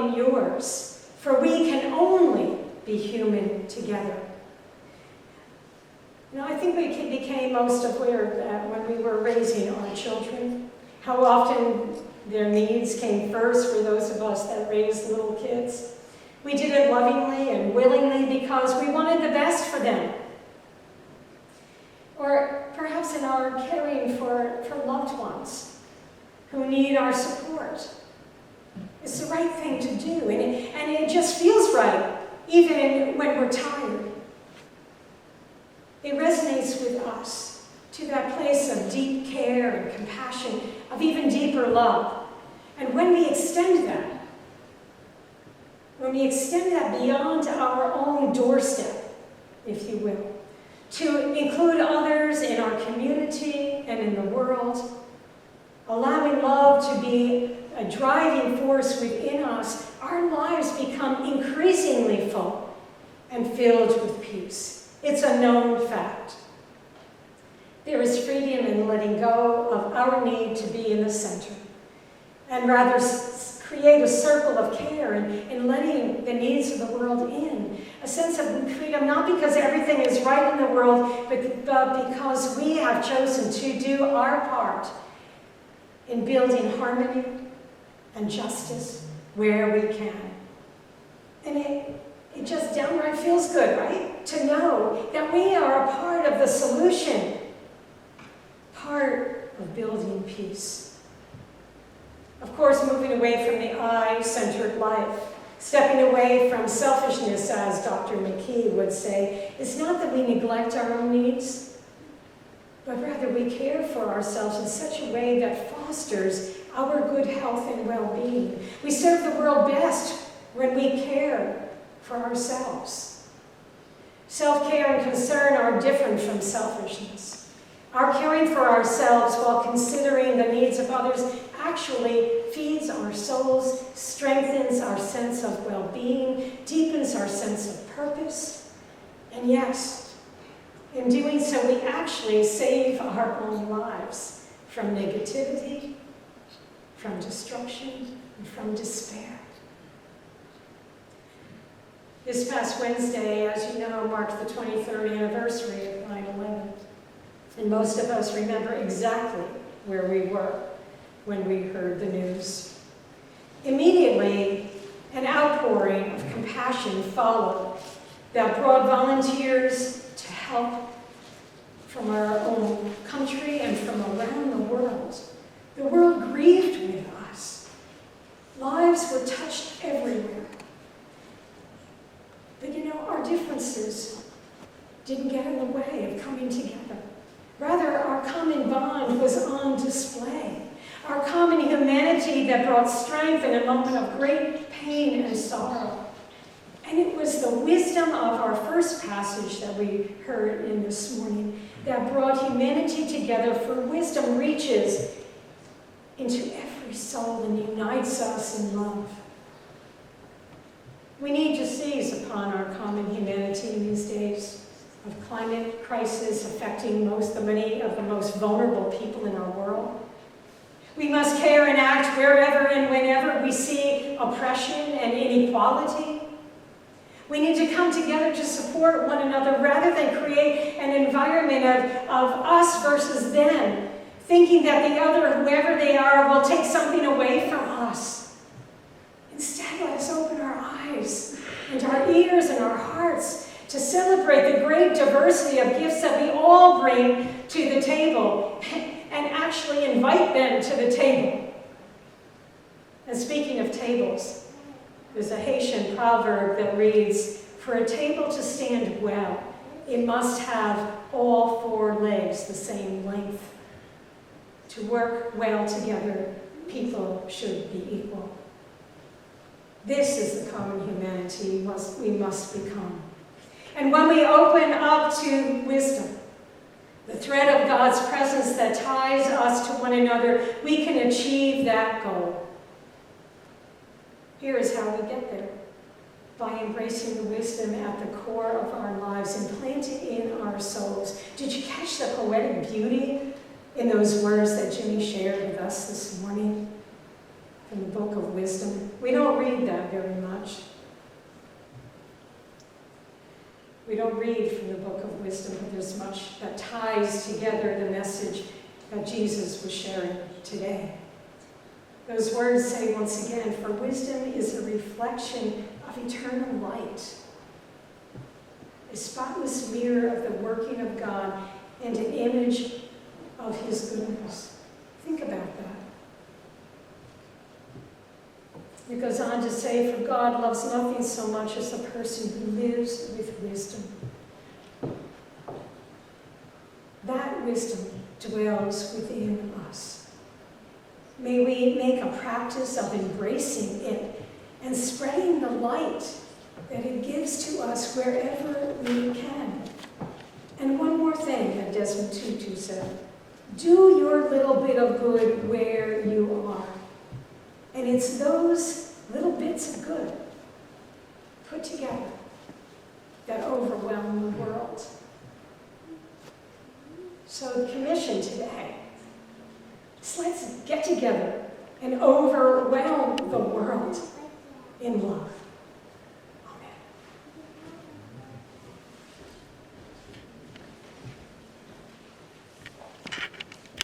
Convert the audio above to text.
in yours, for we can only be human together. I think we became most aware of that when we were raising our children, how often their needs came first for those of us that raised little kids. We did it lovingly and willingly because we wanted the best for them. Or perhaps in our caring for loved ones who need our support. It's the right thing to do, and it just feels right, even when we're tired. It resonates with us to that place of deep care and compassion, of even deeper love. And when we extend that beyond our own doorstep, if you will, to include others in our community and in the world, allowing love to be a driving force within us, our lives become increasingly full and filled with peace. It's a known fact. There is freedom in letting go of our need to be in the center, and rather create a circle of care and letting the needs of the world in. A sense of freedom, not because everything is right in the world, but because we have chosen to do our part in building harmony and justice where we can. And it just downright feels good, right? To know that we are a part of the solution, part of building peace. Of course, moving away from the I-centered life, stepping away from selfishness, as Dr. McKee would say, is not that we neglect our own needs, but rather we care for ourselves in such a way that fosters our good health and well-being. We serve the world best when we care for ourselves. Self-care and concern are different from selfishness. Our caring for ourselves while considering the needs of others actually feeds our souls, strengthens our sense of well-being, deepens our sense of purpose. And yes, in doing so, we actually save our own lives from negativity, from destruction, and from despair. This past Wednesday, as you know, marked the 23rd anniversary of 9/11. And most of us remember exactly where we were when we heard the news. Immediately, an outpouring of compassion followed that brought volunteers to help from our own country and from around the world. The world grieved with us. Lives were touched everywhere. But our differences didn't get in the way of coming together. Rather, our common bond was on display. Our common humanity that brought strength in a moment of great pain and sorrow. And it was the wisdom of our first passage that we heard in this morning that brought humanity together, for wisdom reaches into every soul and unites us in love. We need to seize upon our common humanity in these days of climate crisis affecting many of the most vulnerable people in our world. We must care and act wherever and whenever we see oppression and inequality. We need to come together to support one another rather than create an environment of us versus them, thinking that the other, whoever they are, will take something away from us. Instead, let us open our eyes and our ears and our hearts to celebrate the great diversity of gifts that we all bring to the table and actually invite them to the table. And speaking of tables, there's a Haitian proverb that reads, "For a table to stand well, it must have all four legs the same length. To work well together, people should be equal." This is the common humanity we must become. And when we open up to wisdom, the thread of God's presence that ties us to one another, we can achieve that goal. Here is how we get there. By embracing the wisdom at the core of our lives and planting in our souls. Did you catch the poetic beauty in those words that Jimmy shared with us this morning? from the book of wisdom. We don't read that very much. We don't read from the book of wisdom, but there's much that ties together the message that Jesus was sharing today. Those words say once again, for wisdom is a reflection of eternal light, a spotless mirror of the working of God and an image of his goodness. Think about that. It goes on to say, for God loves nothing so much as the person who lives with wisdom. That wisdom dwells within us. May we make a practice of embracing it and spreading the light that it gives to us wherever we can. And one more thing that Desmond Tutu said, do your little bit of good where you are. And it's those little bits of good put together that overwhelm the world. So the commission today is let's get together and overwhelm the world in love.